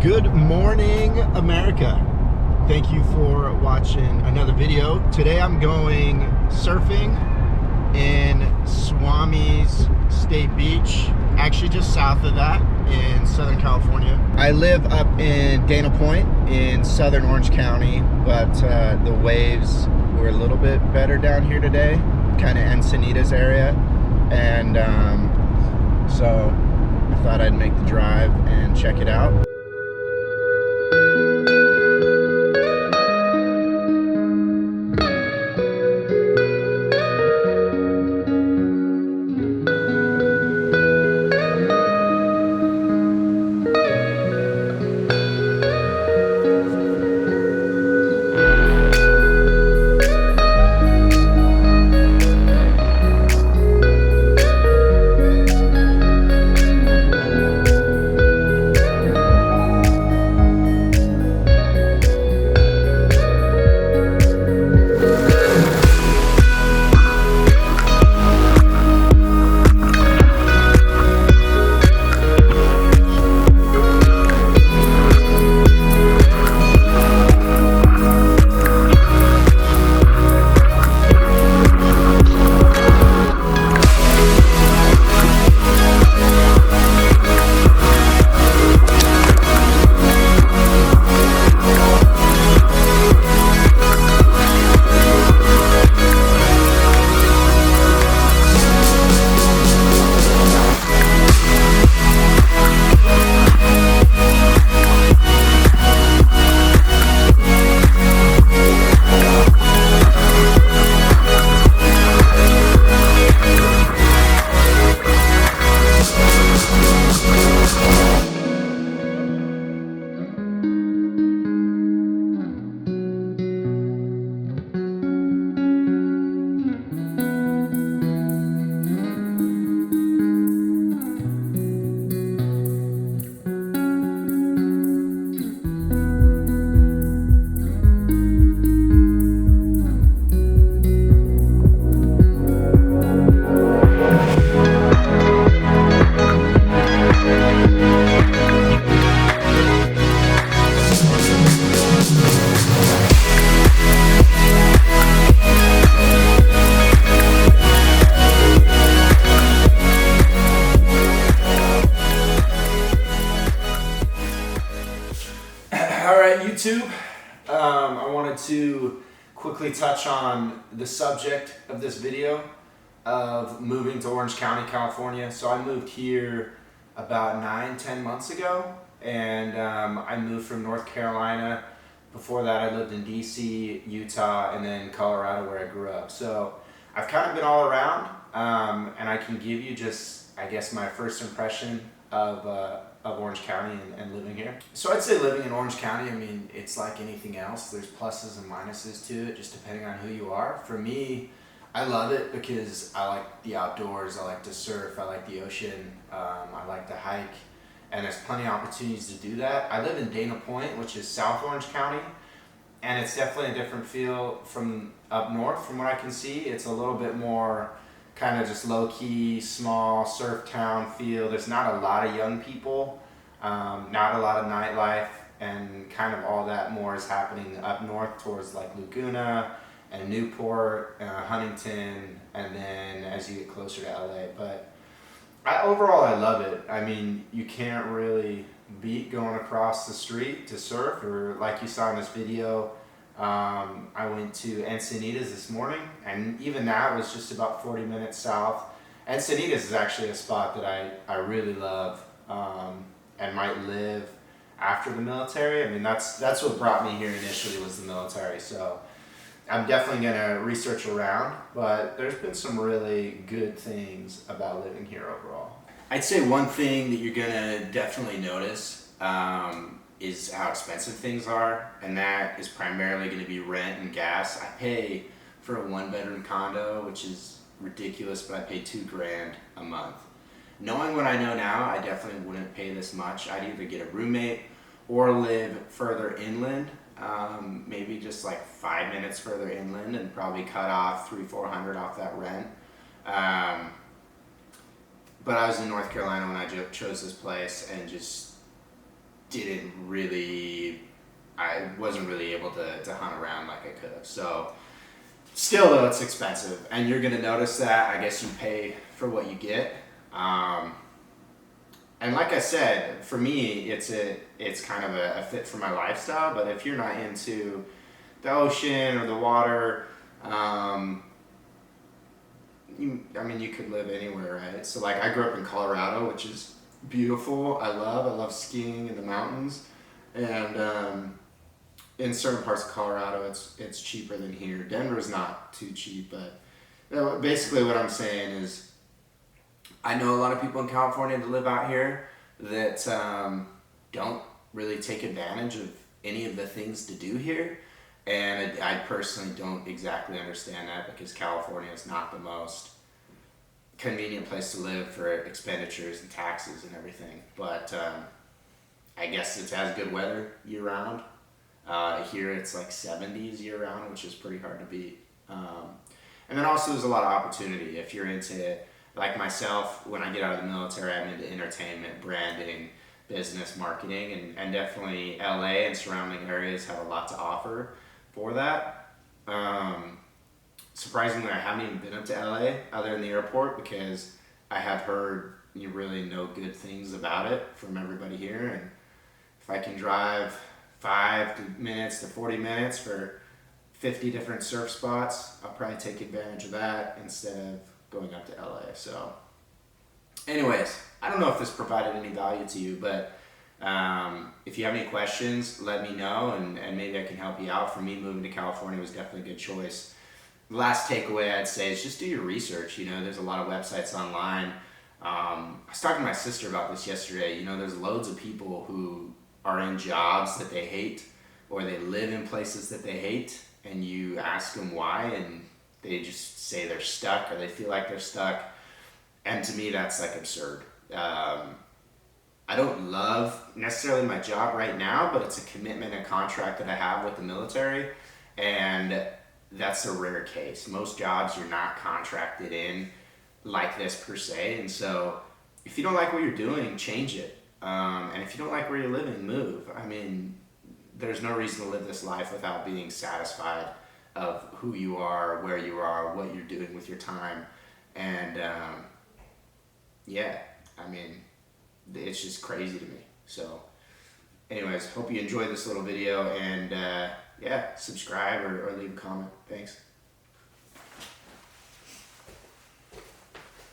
Good morning, America. Thank you for watching another video. Today I'm going surfing in Swami's State Beach, actually just south of that in Southern California. I live up in Dana Point in Southern Orange County, but the waves were a little bit better down here today, kind of Encinitas area, and so I thought I'd make the drive and check it out. YouTube, I wanted to quickly touch on the subject of this video of moving to Orange County, California. So I moved here about 9-10 months ago, and I moved from North Carolina. Before that I lived in DC, Utah, and then Colorado where I grew up. So I've kind of been all around, and I can give you just, I guess, my first impression of Orange County and living here. So I'd say living in Orange County, I mean, it's like anything else. There's pluses and minuses to it, just depending on who you are. For me, I love it because I like the outdoors, I like to surf, I like the ocean, I like to hike, and there's plenty of opportunities to do that. I live in Dana Point, which is South Orange County, and it's definitely a different feel from up north. From what I can see, it's a little bit more kind of just low-key, small surf town feel. There's not a lot of young people, not a lot of nightlife, and kind of all that more is happening up north towards like Laguna and Newport, Huntington, and then as you get closer to LA. But overall I love it. I mean, you can't really beat going across the street to surf, or like you saw in this video, I went to Encinitas this morning, and even that was just about 40 minutes south. Encinitas is actually a spot that I really love, and might live after the military. I mean, that's what brought me here initially, was the military. So I'm definitely gonna research around, but there's been some really good things about living here overall. I'd say one thing that you're gonna definitely notice is how expensive things are, and that is primarily going to be rent and gas. I pay for a 1-bedroom condo, which is ridiculous, but I pay $2,000 a month. Knowing what I know now, I definitely wouldn't pay this much. I'd either get a roommate or live further inland, maybe just like 5 minutes further inland, and probably cut off $300-400 off that rent. But I was in North Carolina when I chose this place, and just I wasn't really able to hunt around like I could have. So still though, it's expensive, and you're gonna notice that. I guess you pay for what you get. And like I said, for me, it's kind of a fit for my lifestyle. But if you're not into the ocean or the water, you could live anywhere, right? So like I grew up in Colorado, which is beautiful. I love skiing in the mountains, and in certain parts of Colorado, it's cheaper than here. Denver's not too cheap, but basically what I'm saying is, I know a lot of people in California that live out here that don't really take advantage of any of the things to do here. And I personally don't exactly understand that, because California is not the most convenient place to live for expenditures and taxes and everything. But I guess it has good weather year round. Here it's like 70s year round, which is pretty hard to beat. And then also there's a lot of opportunity if you're into, like myself, when I get out of the military, I'm into entertainment, branding, business, marketing, and definitely LA and surrounding areas have a lot to offer for that. Surprisingly, I haven't even been up to LA other than the airport, because I have heard you really know good things about it from everybody here. And if I can drive 5 minutes to 40 minutes for 50 different surf spots, I'll probably take advantage of that instead of going up to LA. So anyways, I don't know if this provided any value to you, but if you have any questions, let me know, and maybe I can help you out. For me, moving to California was definitely a good choice. The last takeaway I'd say is just do your research. There's a lot of websites online. I was talking to my sister about this yesterday. There's loads of people who are in jobs that they hate, or they live in places that they hate, and you ask them why, and they just say they're stuck, or they feel like they're stuck. And to me, that's like absurd. I don't love necessarily my job right now, but it's a commitment and contract that I have with the military, and that's a rare case. Most jobs you're not contracted in like this per se, and so if you don't like what you're doing, change it. And if you don't like where you're living, move. There's no reason to live this life without being satisfied of who you are, where you are, what you're doing with your time. And it's just crazy to me. So anyways, hope you enjoyed this little video, and subscribe or leave a comment. Thanks.